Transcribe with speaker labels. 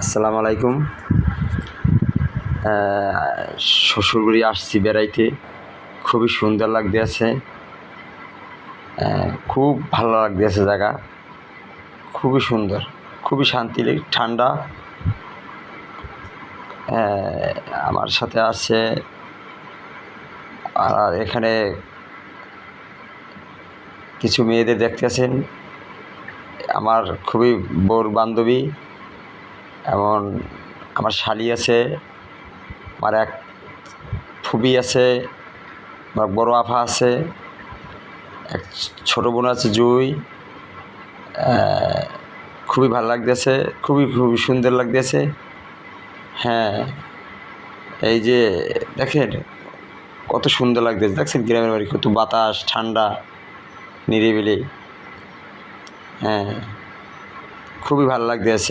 Speaker 1: আসসালামু আলাইকুম। শ্বশুরবাড়ি আসছি বেড়াইতে, খুবই সুন্দর লাগতেছে। খুব ভালো লাগতেছে, জায়গা খুবই সুন্দর, খুবই শান্তি, ঠান্ডা। আমার সাথে আছে, আর এখানে কিছু মেয়েদের দেখতেছেন, আমার খুবই বড় বান্ধবী, এমন আমার শালি আছে, আমার এক ফুবি আছে, আমার বড় আফা আছে, এক ছোটো বোন আছে জুই। খুবই ভালো লাগতেছে, খুবই খুবই সুন্দর লাগতেছে। হ্যাঁ, এই যে দেখেন কত সুন্দর লাগতেছে, দেখছেন গ্রামের বাড়ি, কত বাতাস, ঠান্ডা, নিরিবিলি। হ্যাঁ, খুবই ভালো লাগতেছে।